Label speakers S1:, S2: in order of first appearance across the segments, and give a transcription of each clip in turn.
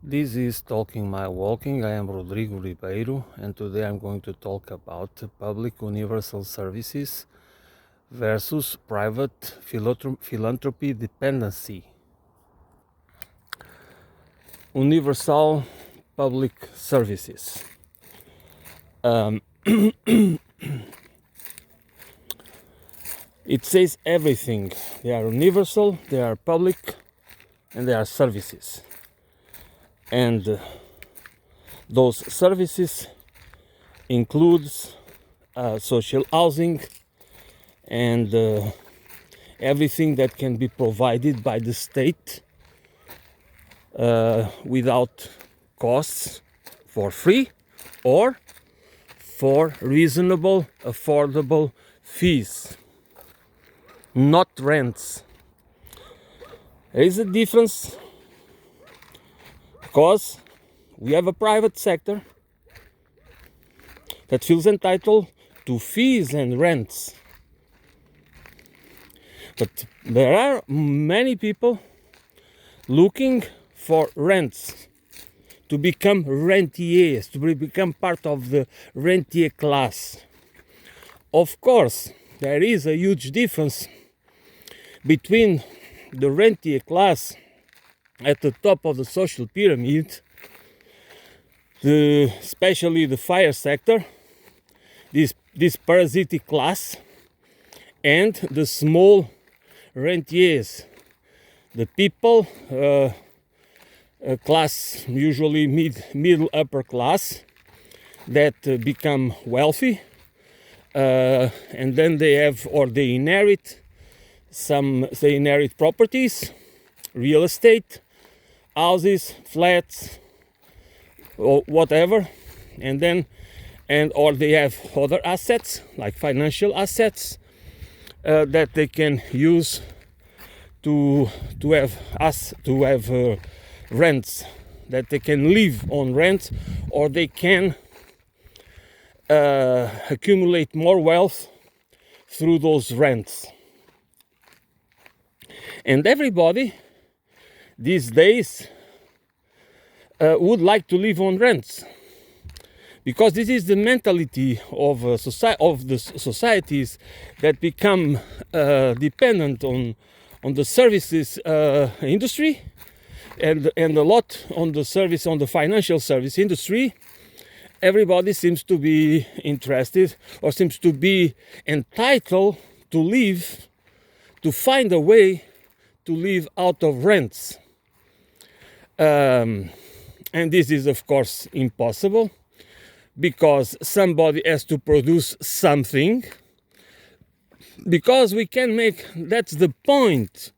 S1: This is Talking My Walking. I am Rodrigo Ribeiro, and today I'm going to talk about public universal services versus private philanthropy dependency. Universal public services. It says everything. They are universal, they are public, and they are services. And those services includes social housing and everything that can be provided by the state without costs, for free or for reasonable, affordable fees, not rents. There is a difference because we have a private sector that feels entitled to fees and rents. But there are many people looking for rents, to become rentiers, to become part of the rentier class. Of course, there is a huge difference between the rentier class at the top of the social pyramid, especially the fire sector, this parasitic class, and the small rentiers, the people, class, usually middle upper class, that become wealthy, and then they inherit properties, real estate, houses, flats, or whatever, or they have other assets like financial assets that they can use to have rents, that they can live on rent, or they can accumulate more wealth through those rents. And everybody these days would like to live on rents, because this is the mentality of the societies that become dependent on the services industry, and a lot on the financial service industry. Everybody seems to be interested, or seems to be entitled to find a way to live out of rents. And this is, of course, impossible, because somebody has to produce something, because we can make, that's the point.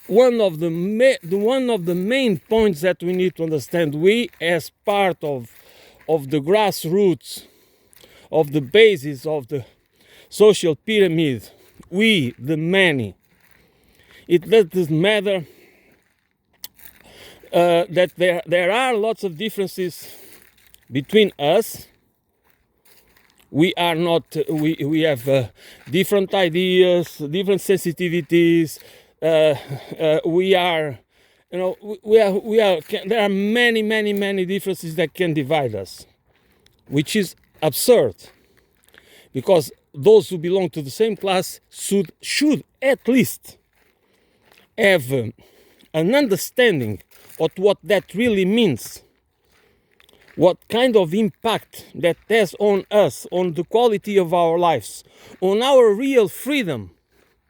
S1: One of the main points that we need to understand, we as part of the grassroots, of the basis of the social pyramid, we, the many, it doesn't matter that there are lots of differences between us. We are not, we have different ideas, different sensitivities. We are, there are many differences that can divide us, which is absurd, because those who belong to the same class should at least have an understanding of what that really means, what kind of impact that has on us, on the quality of our lives, on our real freedom,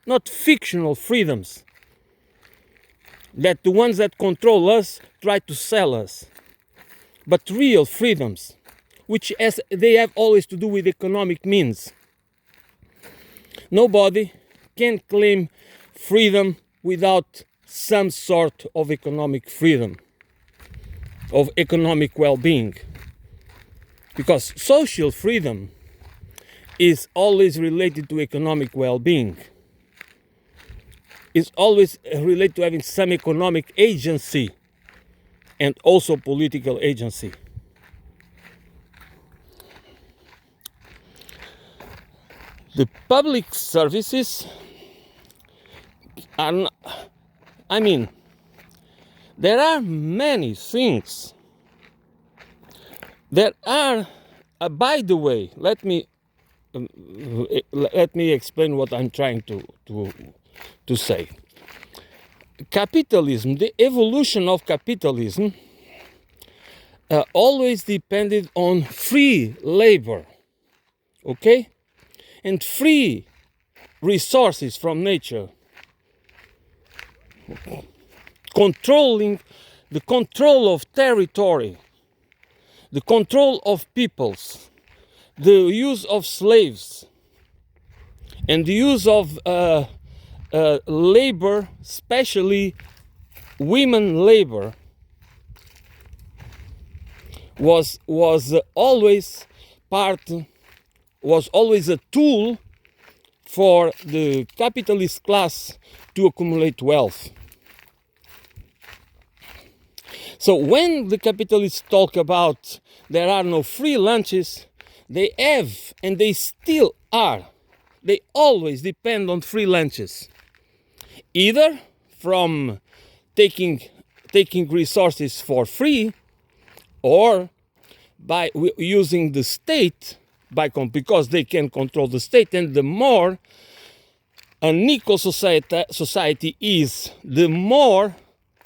S1: not fictional freedoms that the ones that control us try to sell us, but real freedoms, which they have always to do with economic means. Nobody can claim freedom without some sort of economic freedom, of economic well-being, because social freedom is always related to economic well-being. It's always related to having some economic agency and also political agency. The public services are not, There are many things that are, by the way, let me explain what I'm trying to say. Capitalism, the evolution of capitalism, always depended on free labor, okay, and free resources from nature, controlling the control of territory, the control of peoples, the use of slaves, and the use of labor, especially women labor, was always a tool for the capitalist class to accumulate wealth. So when the capitalists talk about there are no free lunches, they have, and they still are, they always depend on free lunches, either from taking resources for free, or by using the state, because they can control the state. And the more an equal society is, the more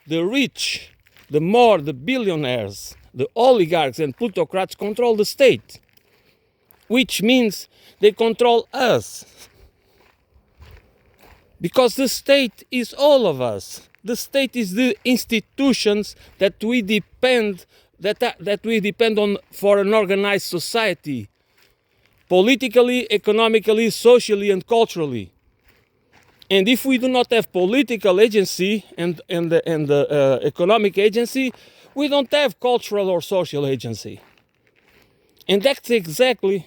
S1: the rich, the more the billionaires, the oligarchs and plutocrats control the state, which means they control us. Because the state is all of us. The state is the institutions that we depend on for an organized society, politically, economically, socially, and culturally. And if we do not have political agency and economic agency, we don't have cultural or social agency. And that's exactly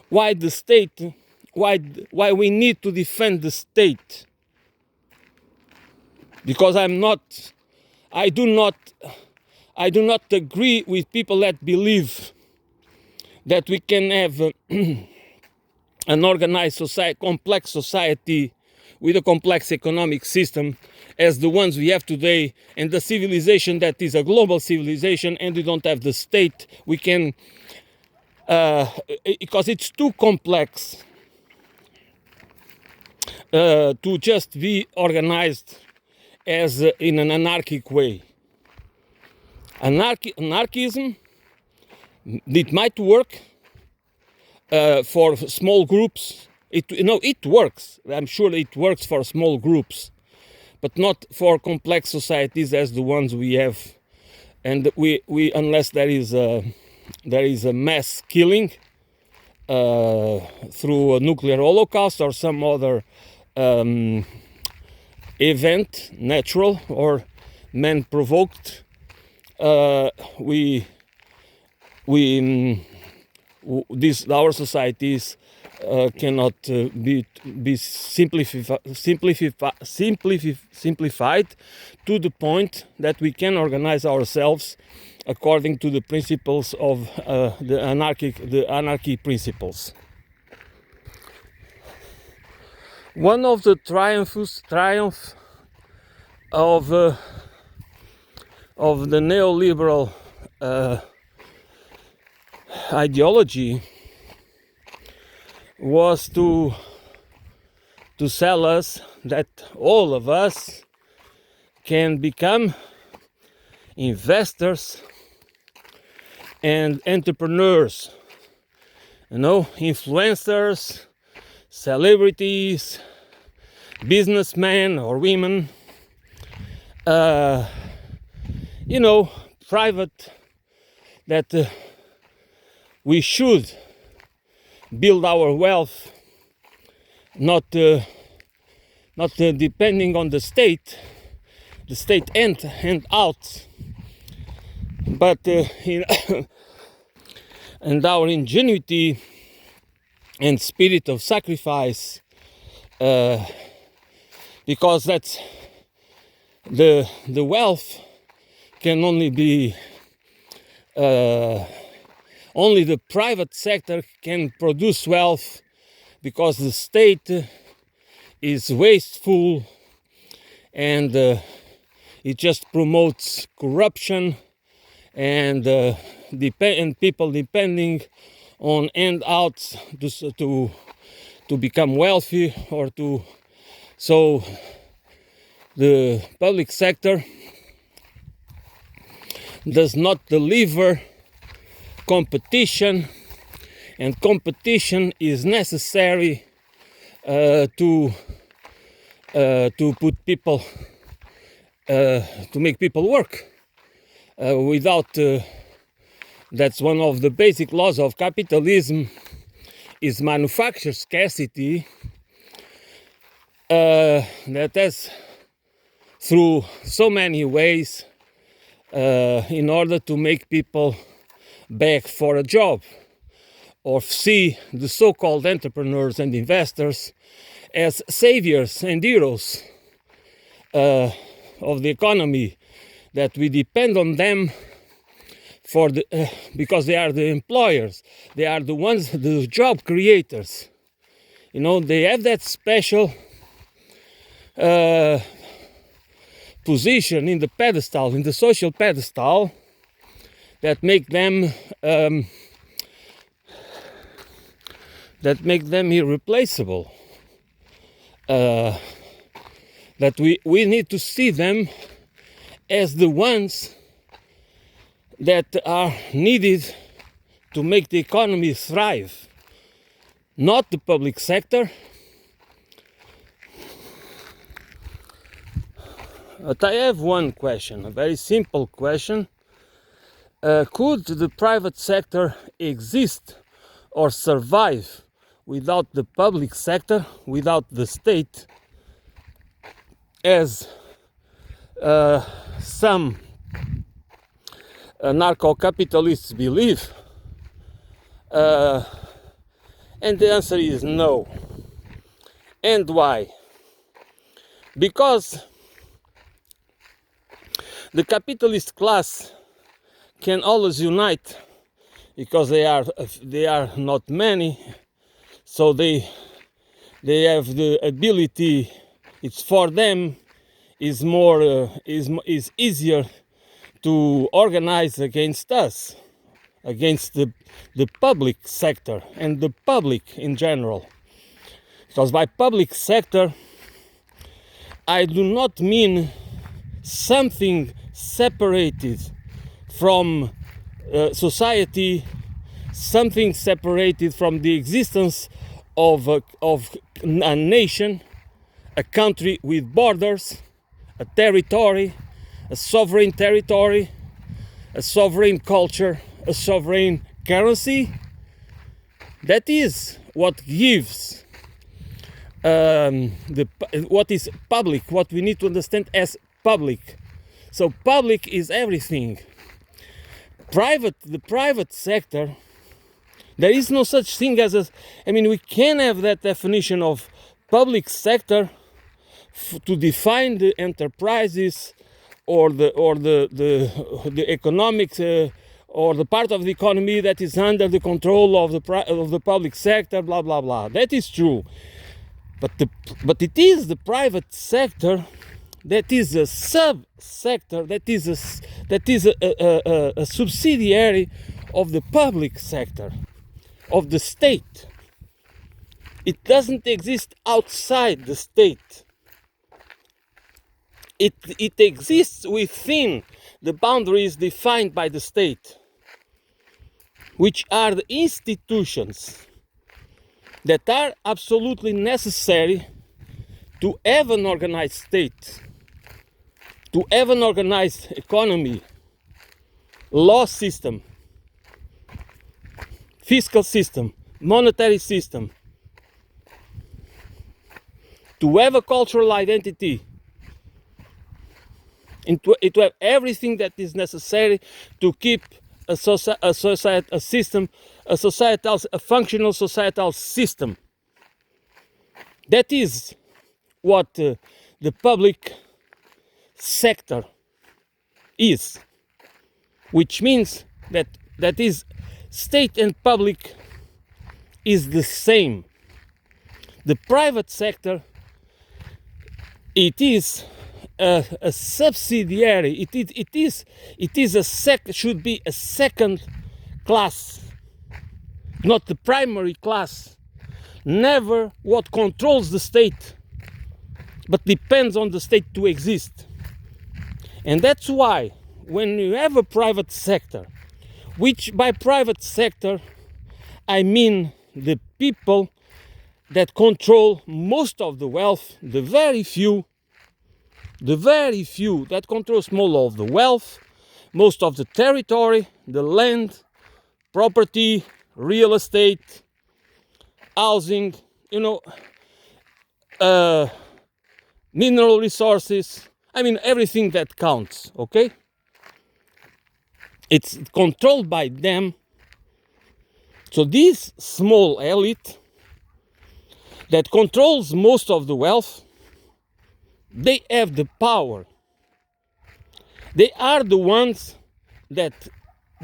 S1: why the state, why we need to defend the state. Because I do not agree with people that believe that we can have an organized society, complex society with a complex economic system as the ones we have today, and the civilization that is a global civilization, and we don't have the state. We can, because it's too complex to just be organized as in an anarchic way. Anarchism, it might work for small groups. It works. I'm sure it works for small groups, but not for complex societies as the ones we have. And we unless there is a mass killing through a nuclear holocaust or some other event, natural or man-provoked, our societies cannot be simplified to the point that we can organize ourselves according to the principles of the anarchy principles. One of the triumphs of the neoliberal ideology was to sell us that all of us can become investors and entrepreneurs, influencers, celebrities, businessmen or women, private, that we should build our wealth not depending on the state and out, but and our ingenuity and spirit of sacrifice, because that's the wealth can only be only the private sector can produce wealth, because the state is wasteful and It just promotes corruption and people depending on handouts to become wealthy or to. So the public sector does not deliver competition, and competition is necessary to put people to make people work. Without that's one of the basic laws of capitalism, is manufacture scarcity, that has through so many ways in order to make people beg for a job or see the so-called entrepreneurs and investors as saviors and heroes of the economy, that we depend on them for the because they are the employers, they are the ones, the job creators. You know, they have that special position in the pedestal, in the social pedestal, that make them irreplaceable. That we need to see them as the ones that are needed to make the economy thrive, not the public sector. But I have one question, a very simple question. Could the private sector exist or survive without the public sector, without the state, as some anarcho-capitalists believe? And the answer is no. And why? Because the capitalist class can always unite, because they are not many, so they have the ability. It's for them is more is easier to organize against us, against the public sector and the public in general. Because by public sector, I do not mean something separated from society, something separated from the existence of a nation, a country with borders, a territory, a sovereign territory, a sovereign culture, a sovereign currency. That is what gives what is public, what we need to understand as public. So public is everything. The private sector, there is no such thing as we can have that definition of public sector to define the enterprises or the economics or the part of the economy that is under the control of the public sector, blah blah blah. That is true, but it is the private sector that is a sub-sector, that is a subsidiary of the public sector, of the state. It doesn't exist outside the state. It exists within the boundaries defined by the state, which are the institutions that are absolutely necessary to have an organized state, to have an organized economy, law system, fiscal system, monetary system, to have a cultural identity, and to have everything that is necessary to keep a functional societal system. That is what the public sector is, which means that is state and public is the same. The private sector, it is a subsidiary. Should be a second class, not the primary class. Never what controls the state, but depends on the state to exist. And that's why when you have a private sector, which by private sector I mean the people that control most of the wealth, the very few that control small of the wealth, most of the territory, the land, property, real estate, housing, mineral resources, I mean everything that counts, okay? It's controlled by them. So this small elite that controls most of the wealth, they have the power. They are the ones that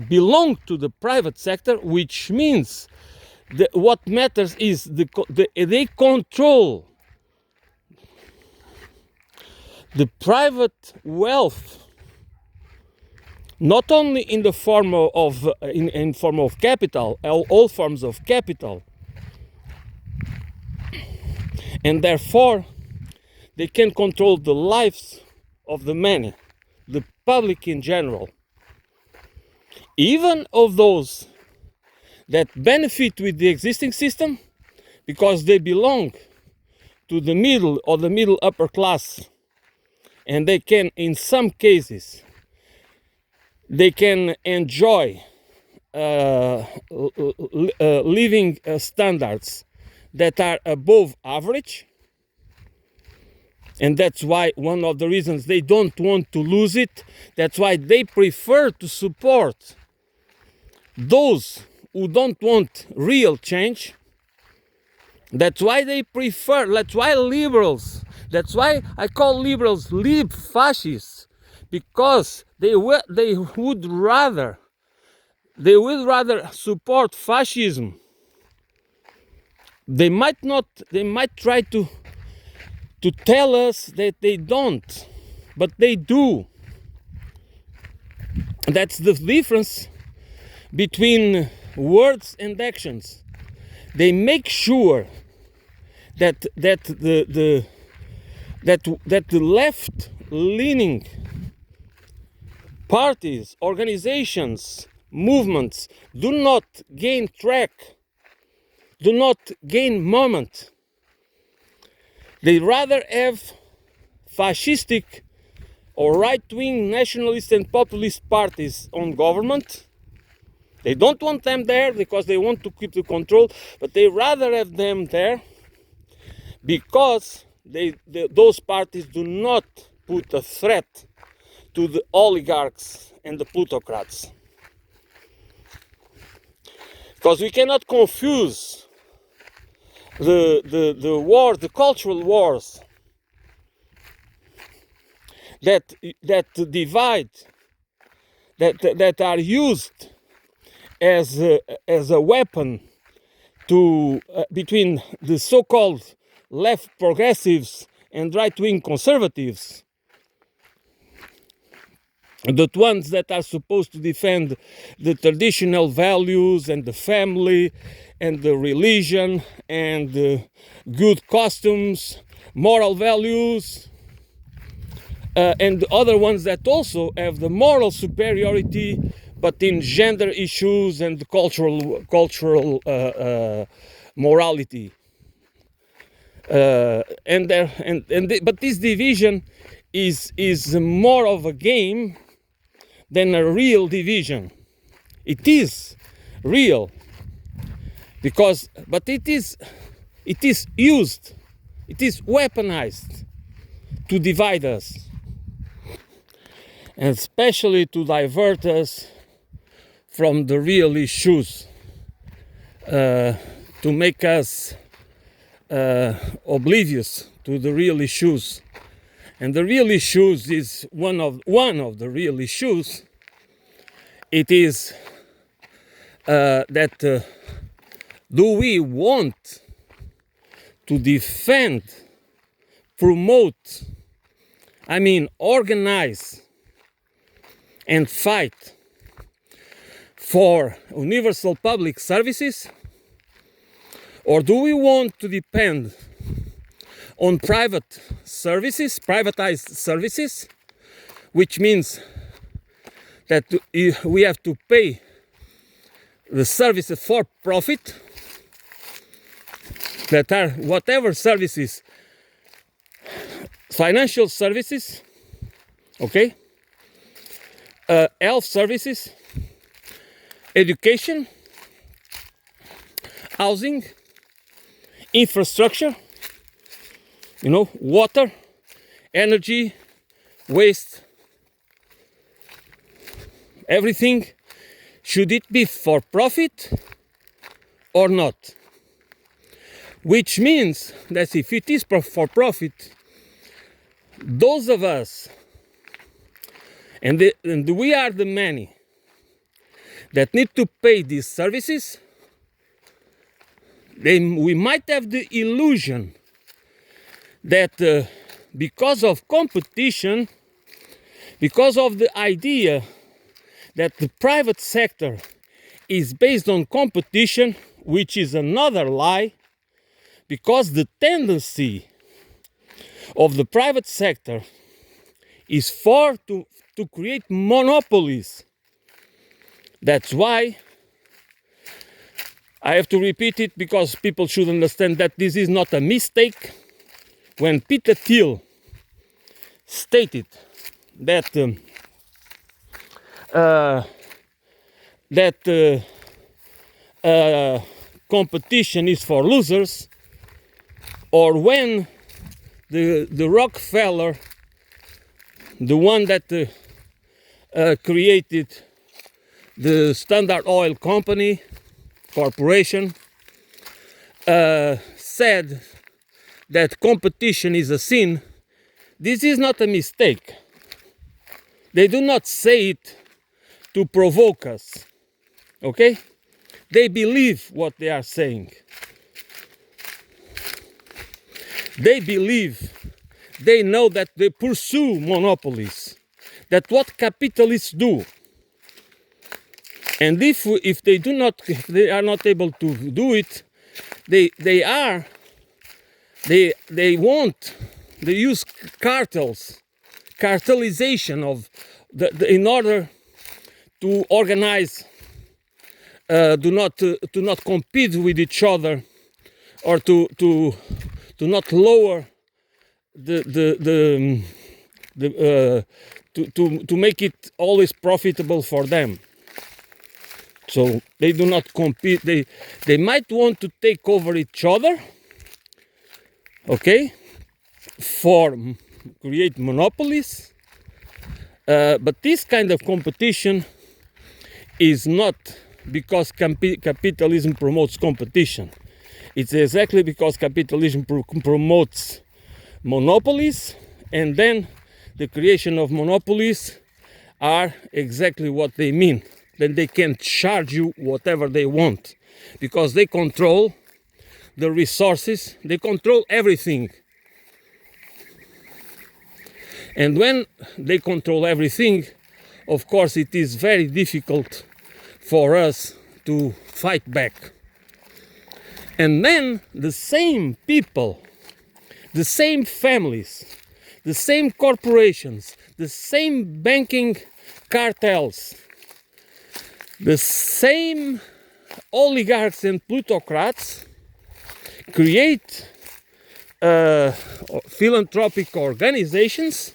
S1: belong to the private sector, which means what matters is they control the private wealth, not only in the form of in form of capital, all forms of capital, and therefore they can control the lives of the many, the public in general, even of those that benefit with the existing system because they belong to the middle or the middle upper class, and they can, in some cases, they can enjoy living standards that are above average. And that's why one of the reasons they don't want to lose it, that's why they prefer to support those who don't want real change. That's why they prefer, that's why I call liberals lib fascists, because they would rather support fascism. They might try to tell us that they don't, but they do. That's the difference between words and actions. They make sure that the left-leaning parties, organizations, movements do not gain track, do not gain moment. They rather have fascistic or right-wing nationalist and populist parties on government. They don't want them there because they want to keep the control, but they rather have them there because those parties do not put a threat to the oligarchs and the plutocrats. Because we cannot confuse the wars, the cultural wars that divide, that are used as a weapon to between the so-called left progressives and right-wing conservatives, the ones that are supposed to defend the traditional values and the family and the religion and the good customs, moral values, and the other ones that also have the moral superiority, but in gender issues and cultural morality. But this division is more of a game than a real division. It is real but it is used, it is weaponized to divide us, and especially to divert us from the real issues, to make us oblivious to the real issues. And the real issues is one of the real issues. It is that do we want to defend, promote I mean, organize and fight for universal public services? Or do we want to depend on private services, privatized services, which means that we have to pay the services for profit, that are whatever services, financial services, okay, health services, education, housing, infrastructure, water, energy, waste, everything. Should it be for profit or not? Which means that if it is for profit, those of us, and we are the many that need to pay these services, then we might have the illusion that because of competition, because of the idea that the private sector is based on competition, which is another lie, because the tendency of the private sector is to create monopolies. That's why I have to repeat it, because people should understand that this is not a mistake. When Peter Thiel stated that competition is for losers, or when the Rockefeller, the one that created the Standard Oil Company Corporation, said that competition is a sin, this is not a mistake. They do not say it to provoke us, okay? They believe what they are saying. They believe, they know that they pursue monopolies, that what capitalists do. And if they are not able to do it, they use cartelization of in order to organize, to not compete with each other, or to not lower to make it always profitable for them. So they do not compete. They might want to take over each other, okay, for create monopolies, but this kind of competition is not because capitalism promotes competition. It's exactly because capitalism promotes monopolies, and then the creation of monopolies are exactly what they mean. Then they can charge you whatever they want, because they control the resources, they control everything. And when they control everything, of course it is very difficult for us to fight back. And then the same people, the same families, the same corporations, the same banking cartels, the same oligarchs and plutocrats create philanthropic organizations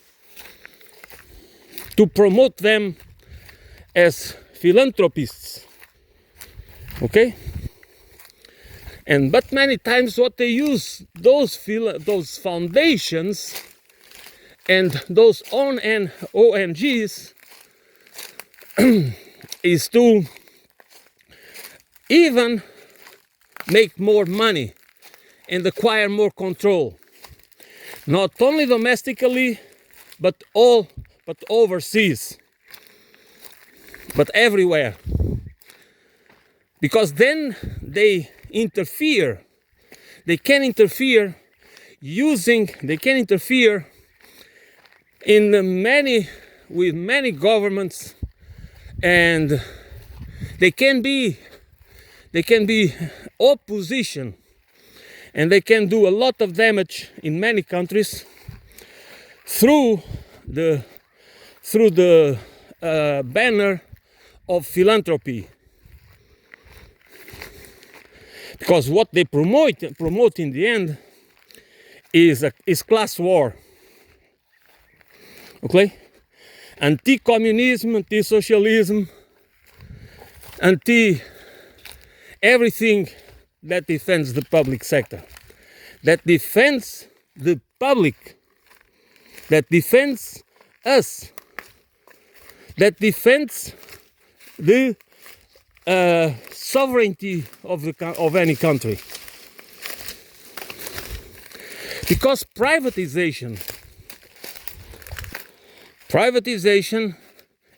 S1: to promote them as philanthropists, okay? But many times what they use those foundations and those ONGs is to even make more money and acquire more control, not only domestically but overseas, but everywhere, because then they can interfere with many governments, and they can be opposition, and they can do a lot of damage in many countries through the banner of philanthropy, because what they promote in the end is class war. Okay, anti-communism, anti-socialism, everything that defends the public sector, that defends the public, that defends us, that defends the sovereignty of any country. Because privatization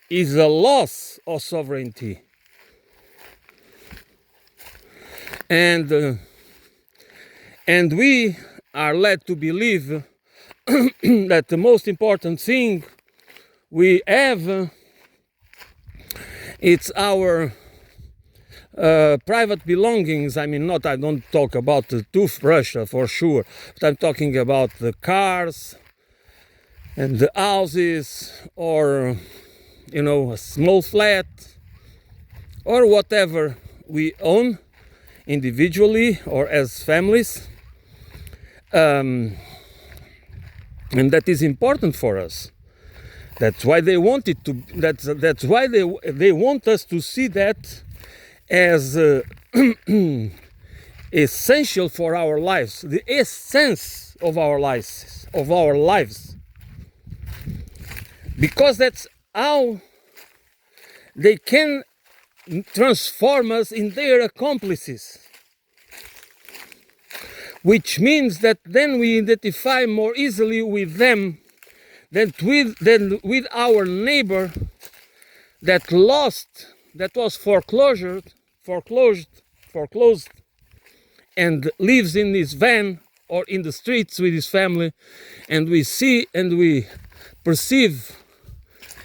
S1: is a loss of sovereignty. And we are led to believe that the most important thing we have, it's our private belongings. I mean, I don't talk about the toothbrush for sure, but I'm talking about the cars and the houses, or a small flat, or whatever we own individually or as families, and that is important for us. That's why they want it to. That's why they want us to see that as essential for our lives, the essence of our lives, because that's how they can transform us in their accomplices, which means that then we identify more easily with them than with our neighbor that was foreclosed, and lives in his van or in the streets with his family, and we see and we perceive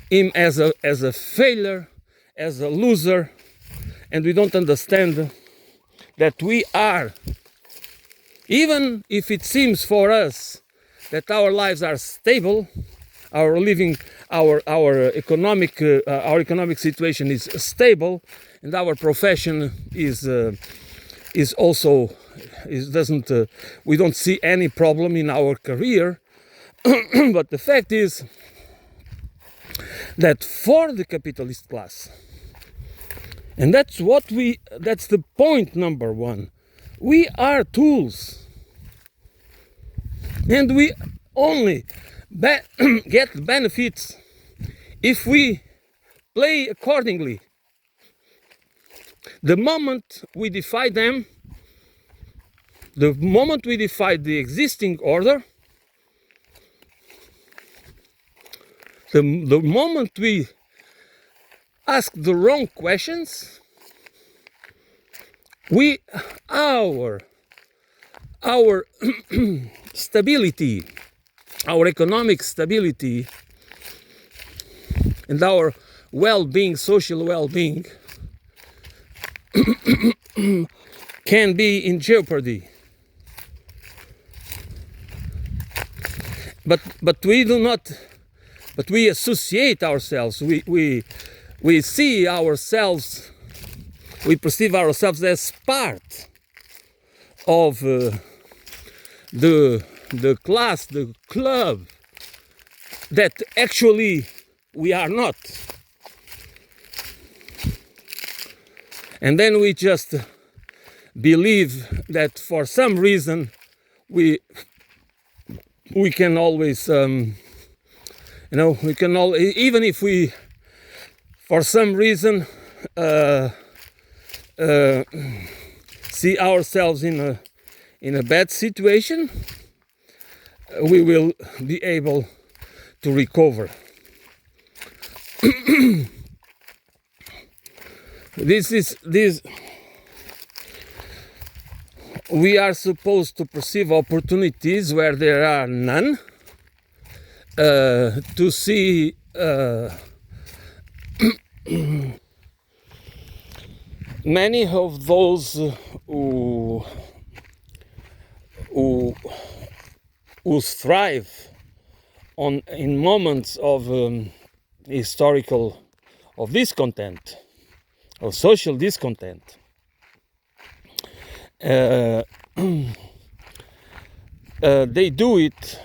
S1: him as a failure, as a loser, and we don't understand that we are, even if it seems for us that our lives are stable, our economic situation is stable, and our profession is also doesn't we don't see any problem in our career. But the fact is that for the capitalist class, and that's the point number one, we are tools, and we only get benefits if we play accordingly. The moment we defy them, the moment we defy the existing order, the moment we ask the wrong questions, our stability, our economic stability, and our well-being, social well-being, can be in jeopardy. But we do not. But we associate ourselves. We see ourselves. We perceive ourselves as part of the class, the club, that actually we are not. And then we just believe that for some reason we can always, we can all, even if we, for some reason, see ourselves in a bad situation, we will be able to recover. We are supposed to perceive opportunities where there are none, to see many of those who who thrive in moments of historical of discontent, of social discontent. They do it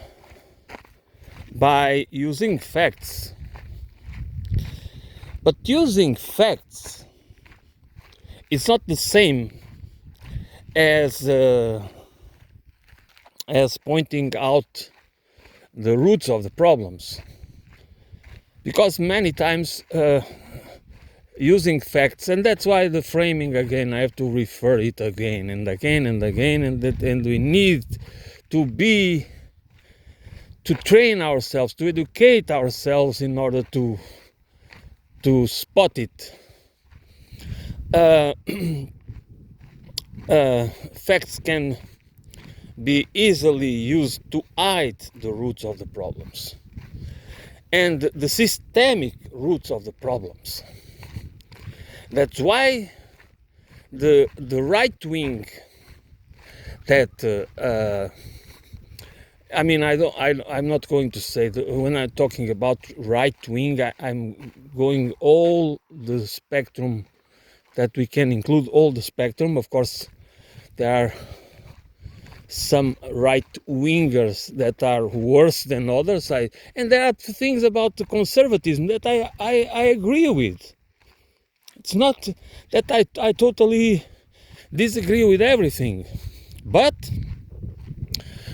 S1: by using facts. But using facts is not the same as pointing out the roots of the problems, because many times using facts, and that's why the framing, again, I have to refer it again and again and again, and we need to train ourselves, to educate ourselves in order to spot it. Facts can be easily used to hide the roots of the problems and the systemic roots of the problems. That's why the right wing that I'm not going to say that when I'm talking about right wing, I'm going all the spectrum that we can include, all the spectrum. Of course, there are some right wingers that are worse than others, and there are things about the conservatism that I agree with. It's not that I totally disagree with everything, but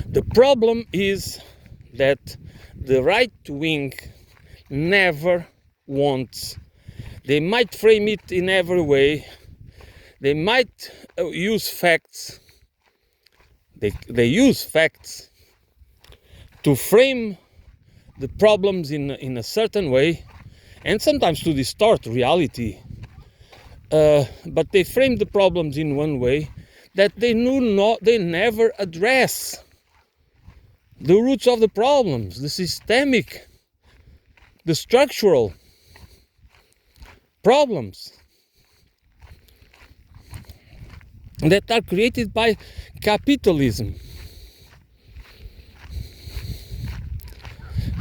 S1: the problem is that the right wing never wants. They might frame it in every way. They might use facts. They use facts to frame the problems in a certain way, and sometimes to distort reality. But they frame the problems in one way that they never address the roots of the problems, the systemic, the structural problems that are created by capitalism.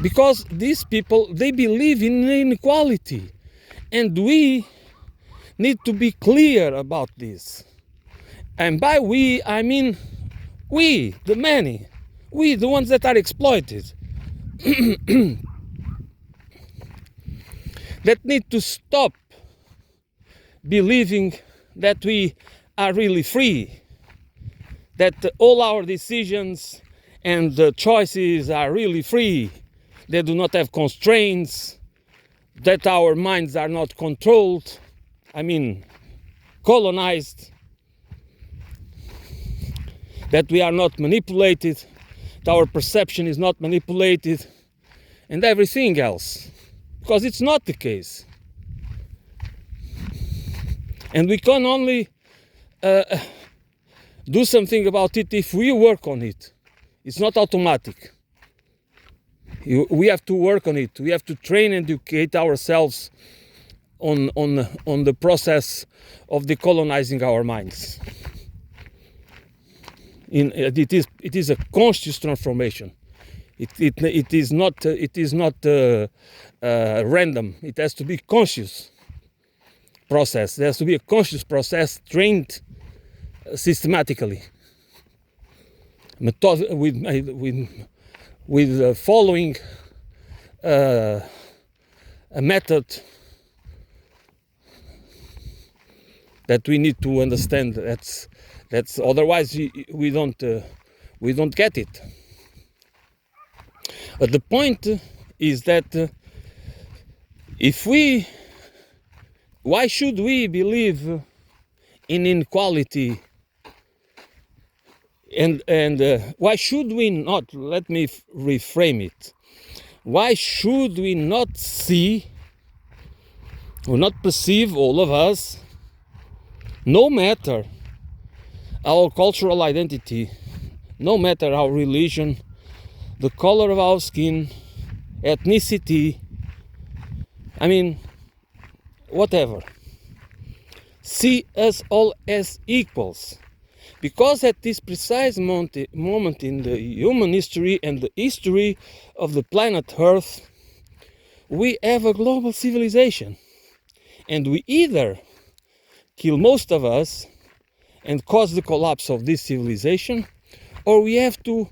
S1: Because these people, they believe in inequality, and we need to be clear about this. And by we, I mean we, the many, we, the ones that are exploited, that need to stop believing that we are really free, that all our decisions and choices are really free, they do not have constraints, that our minds are not controlled, colonized, that we are not manipulated, that our perception is not manipulated, and everything else, because it's not the case. And we can only do something about it if we work on it. It's not automatic. We have to work on it. We have to train and educate ourselves on the process of decolonizing our minds. It is a conscious transformation. It is not random. It has to be conscious process. There has to be a conscious process trained systematically, with following a method that we need to understand. That's otherwise we don't get it. But the point is that why should we believe in inequality? And why should we not, let me reframe it, why should we not see or not perceive, all of us, no matter our cultural identity, no matter our religion, the color of our skin, ethnicity, I mean, whatever. See us all as equals. Because at this precise moment in the human history and the history of the planet Earth, we have a global civilization. And we either kill most of us and cause the collapse of this civilization, or we have to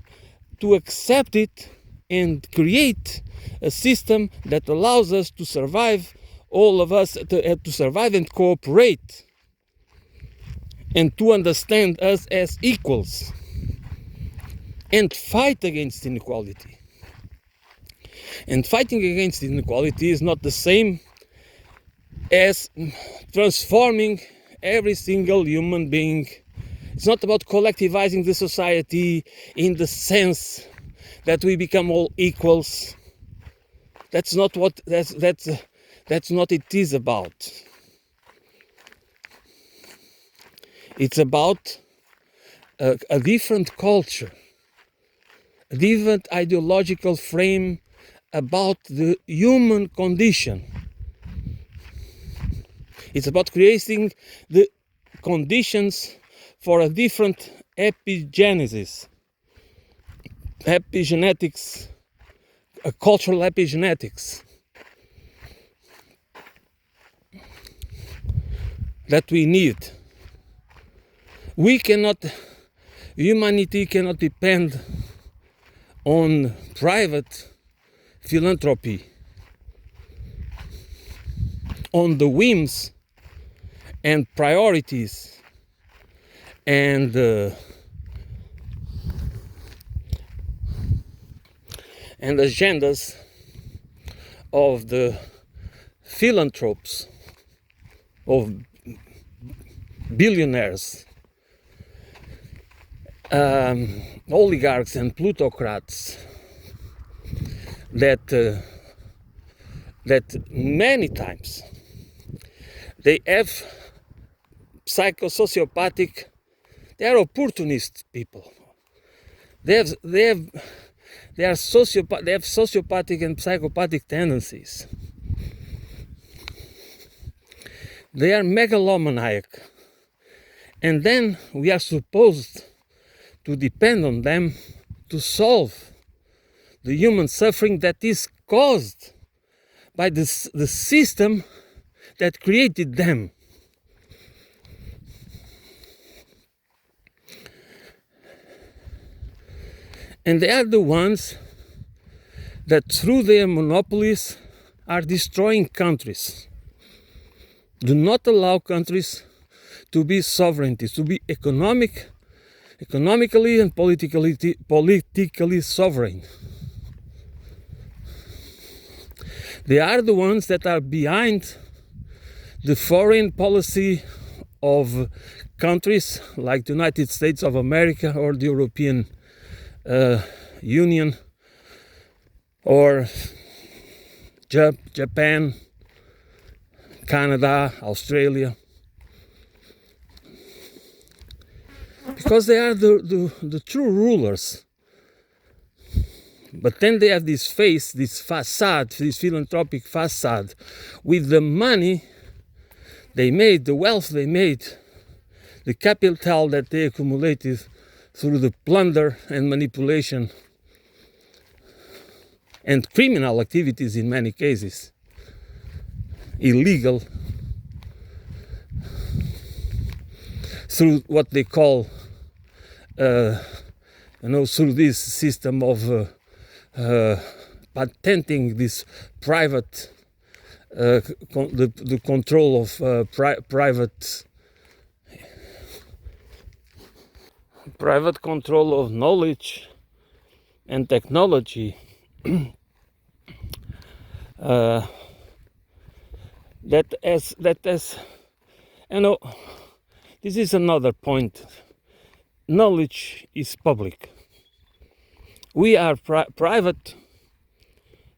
S1: accept it and create a system that allows us to survive, all of us to survive and cooperate, and to understand us as equals, and fight against inequality. And fighting against inequality is not the same as transforming every single human being. It's not about collectivizing the society in the sense that we become all equals. That's not what that's not it is about. It's about a different culture, a different ideological frame about the human condition. It's about creating the conditions for a different epigenetics, a cultural epigenetics that we need. Humanity cannot depend on private philanthropy, on the whims and priorities and agendas of the philanthropes, of billionaires, oligarchs and plutocrats that many times they have psychosociopathic, they are opportunist people. They have sociopathic and psychopathic tendencies. They are megalomaniac. And then we are supposed to depend on them to solve the human suffering that is caused by the system that created them. And they are the ones that through their monopolies are destroying countries. Do not allow countries to be sovereignty, to be economically and politically sovereign. They are the ones that are behind the foreign policy of countries like the United States of America or the European Union or Japan, Canada, Australia, because they are the true rulers. But then they have this face, this facade, this philanthropic facade, with the money they made, the wealth they made, the capital that they accumulated through the plunder and manipulation and criminal activities in many cases, illegal, through what they call, through this system of patenting this private, the control of private control of knowledge and technology. That as this is another point. Knowledge is public. We are private.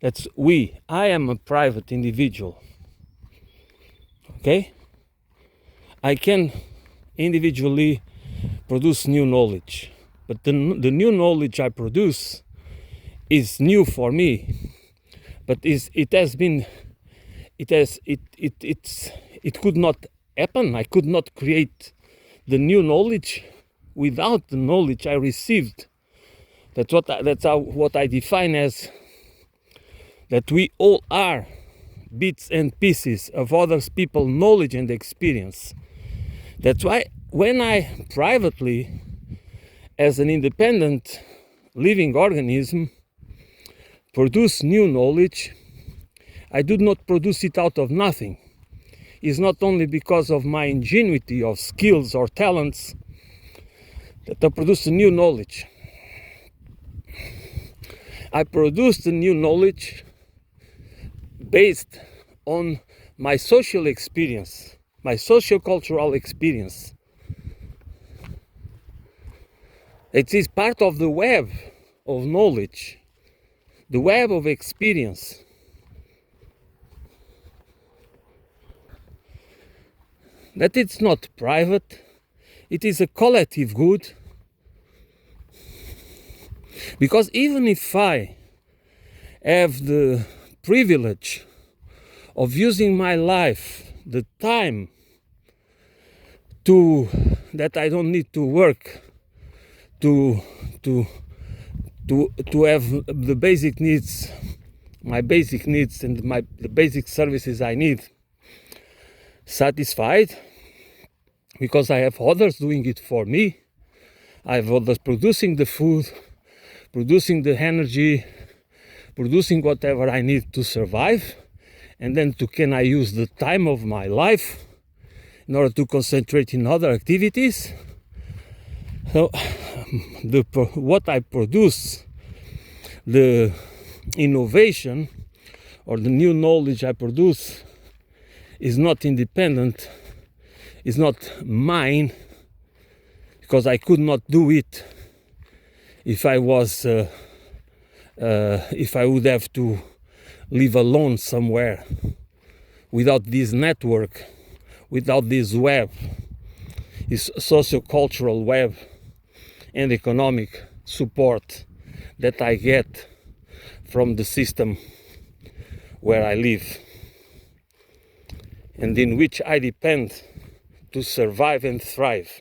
S1: That's we. I am a private individual. Okay? I can individually produce new knowledge, but the new knowledge I produce is new for me. but it could not happen. I could not create the new knowledge without the knowledge I received. That's what I define as that we all are bits and pieces of others people's knowledge and experience. That's why when I privately, as an independent living organism, produce new knowledge, I do not produce it out of nothing. It's not only because of my ingenuity of skills or talents that I produce new knowledge. I produce the new knowledge based on my social experience, my socio-cultural experience. It is part of the web of knowledge, the web of experience. That it's not private, it is a collective good. Because even if I have the privilege of using my life, the time that I don't need to work to have the basic needs, my basic needs and the basic services I need satisfied, because I have others doing it for me. I have others producing the food, producing the energy, producing whatever I need to survive, and then can I use the time of my life in order to concentrate in other activities. So what I produce, the innovation or the new knowledge I produce, is not independent, is not mine, because I could not do it if I would have to live alone somewhere without this network, without this web, this socio-cultural web and economic support that I get from the system where I live and in which I depend to survive and thrive.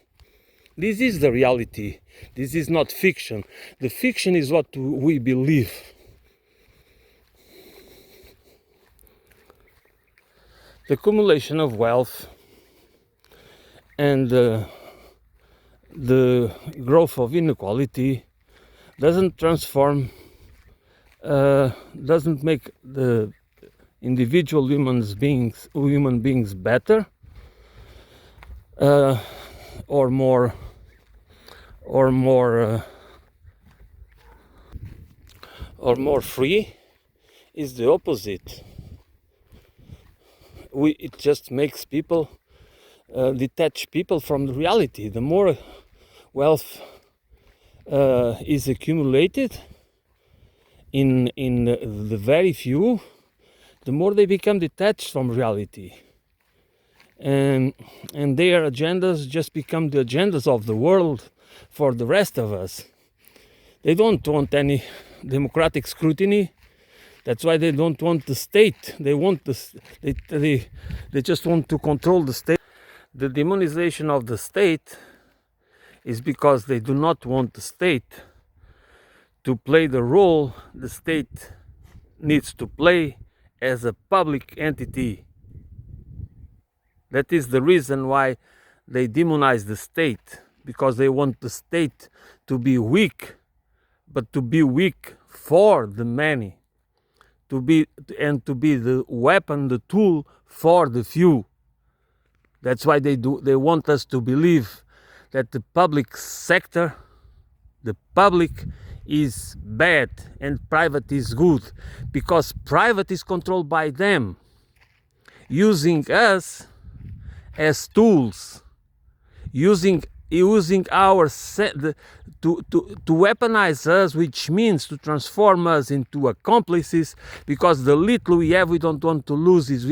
S1: This is the reality. This is not fiction. The fiction is what we believe. The accumulation of wealth and the growth of inequality doesn't make the individual human beings better or more free. Is the opposite. It just makes people detach people from the reality. The more wealth is accumulated in the very few, the more they become detached from reality, and their agendas just become the agendas of the world for the rest of us. They don't want any democratic scrutiny. That's why they don't want the state. They just want to control the state. The demonization of the state is because they do not want the state to play the role the state needs to play as a public entity. That is the reason why they demonize the state, because they want the state to be weak, but to be weak for the many. To be the weapon, the tool for the few. That's why they want us to believe that the public sector, the public is bad and private is good, because private is controlled by them, using us as tools, using our to weaponize us, which means to transform us into accomplices, because the little we have we don't want to lose is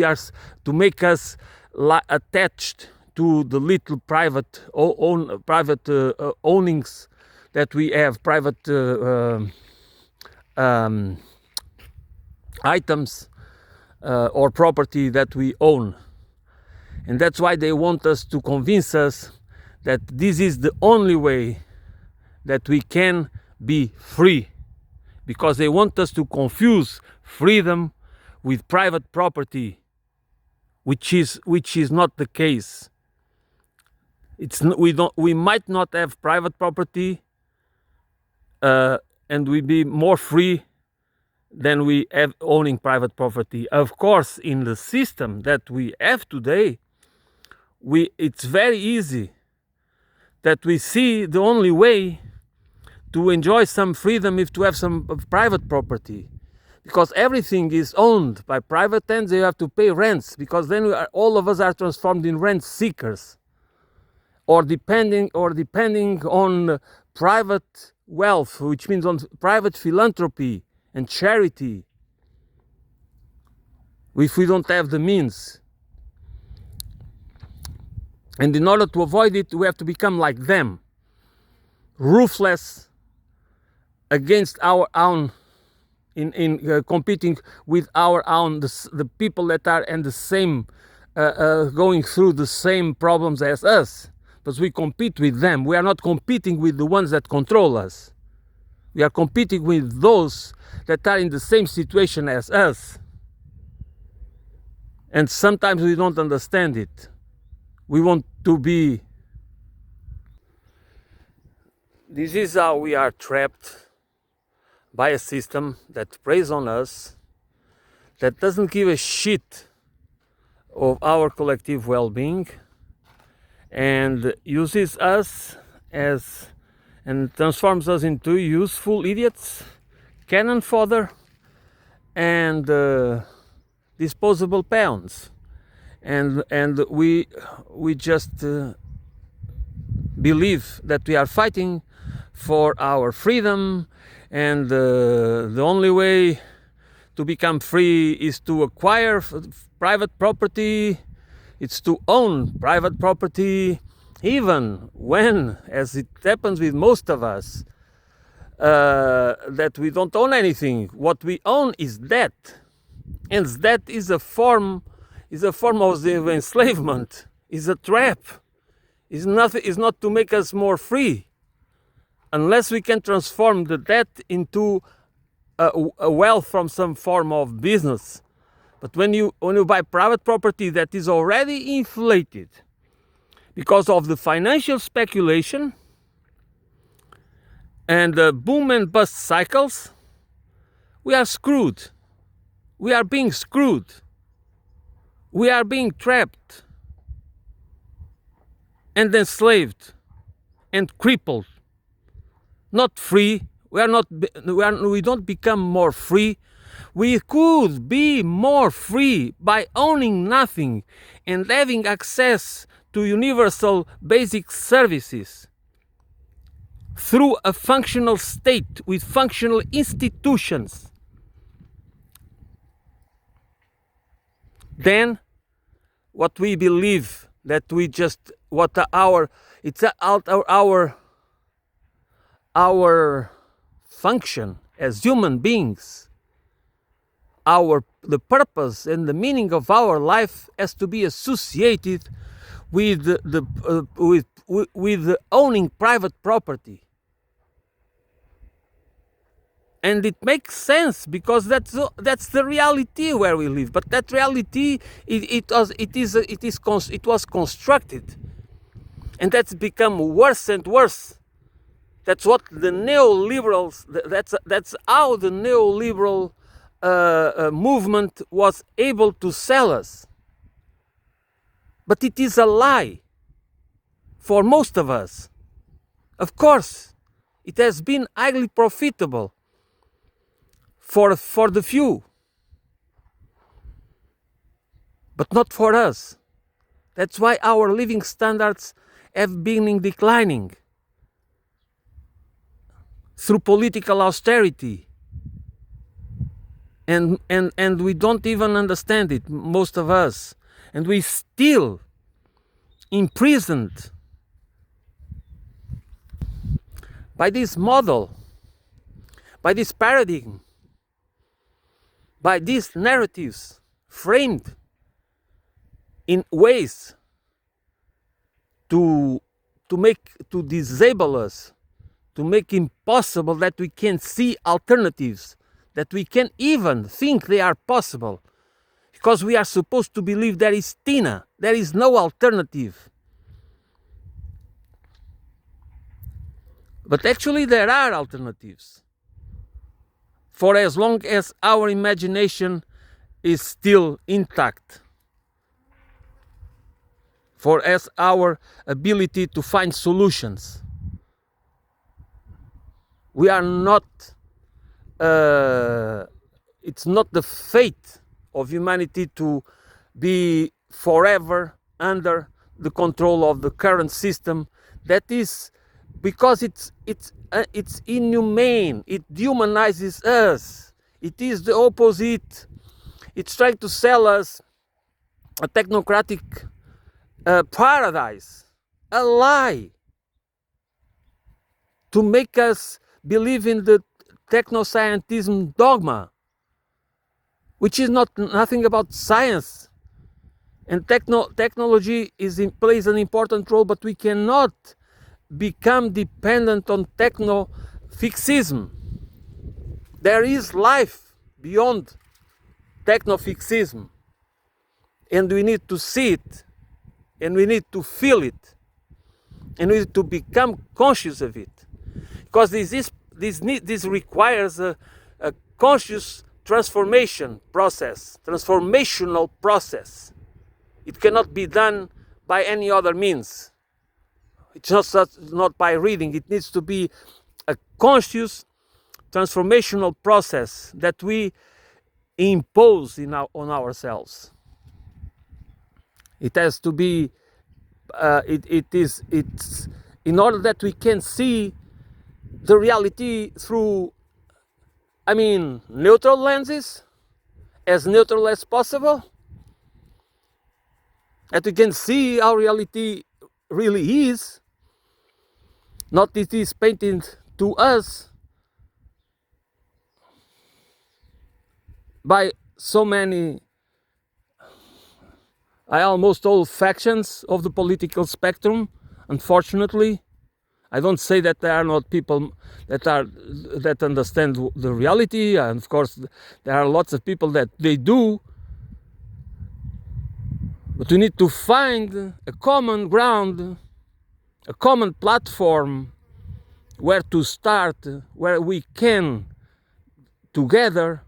S1: to make us attached to the little private ownings that we have, private items or property that we own. And that's why they want us to convince us that this is the only way that we can be free, because they want us to confuse freedom with private property, which is not the case. We might not have private property, and we be more free than we have owning private property. Of course, in the system that we have today, it's very easy that we see the only way to enjoy some freedom is to have some private property, because everything is owned by private hands. You have to pay rents, because then all of us are transformed in rent seekers, or depending on private wealth, which means on private philanthropy and charity, if we don't have the means. And in order to avoid it, we have to become like them, ruthless against our own, in competing with our own, the people that are in the same, going through the same problems as us. But we compete with them. We are not competing with the ones that control us. We are competing with those that are in the same situation as us. And sometimes we don't understand it. We want to be. This is how we are trapped by a system that preys on us, that doesn't give a shit of our collective well-being, and uses us and transforms us into useful idiots, cannon fodder, and disposable pounds. And we just believe that we are fighting for our freedom, and the only way to become free is to acquire private property. It's to own private property, even when, as it happens with most of us, that we don't own anything. What we own is debt, and debt is a form of the enslavement. Is a trap. Is not to make us more free, unless we can transform the debt into a wealth from some form of business. But when you buy private property that is already inflated because of the financial speculation and the boom and bust cycles, we are screwed. We are being screwed. We are being trapped and enslaved and crippled. Not free. We don't become more free. We could be more free by owning nothing and having access to universal basic services through a functional state with functional institutions. Then what we believe that we just, what our function as human beings, the purpose and the meaning of our life has to be associated with with owning private property. And it makes sense, because that's the reality where we live. But that reality, it was constructed, and that's become worse and worse. That's what the neoliberals. That's how the neoliberal movement was able to sell us. But it is a lie for most of us. Of course, it has been highly profitable for the few, but not for us. That's why our living standards have been declining through political austerity, and we don't even understand it, most of us, and we still imprisoned by this model, by this paradigm, by these narratives framed in ways to disable us, to make impossible that we can see alternatives, that we can even think they are possible, because we are supposed to believe there is Tina, there is no alternative. But actually there are alternatives, for as long as our imagination is still intact, for as our ability to find solutions. We are not, it's not the fate of humanity to be forever under the control of the current system. That is because it's inhumane. It dehumanizes us. It is the opposite. It's trying to sell us a technocratic paradise, a lie, to make us believe in the technoscientism dogma, which is nothing about science. And technology plays an important role, but we cannot become dependent on technofixism. There is life beyond technofixism, and we need to see it, and we need to feel it, and we need to become conscious of it, because this requires a conscious transformational process. It cannot be done by any other means. It's not by reading. It needs to be a conscious transformational process that we impose on ourselves. It has to be. It's in order that we can see the reality through, neutral lenses, as neutral as possible. That we can see how reality really is, not it is painted to us by so many, almost all factions of the political spectrum. Unfortunately, I don't say that there are not people that understand the reality, and of course there are lots of people that they do. But we need to find a common ground, a common platform where to start, where we can together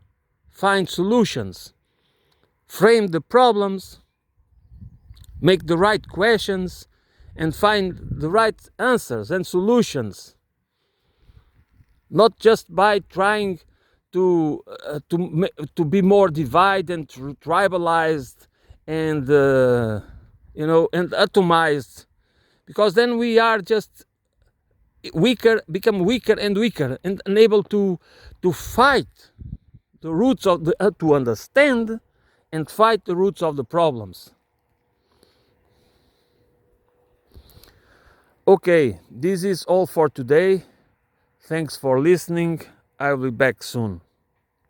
S1: find solutions, frame the problems, make the right questions, and find the right answers and solutions. Not just by trying to be more divided and tribalized and and atomized, because then we are just become weaker and weaker, and unable to fight the roots of to understand and fight the roots of the problems. Okay, this is all for today. Thanks for listening. I'll be back soon.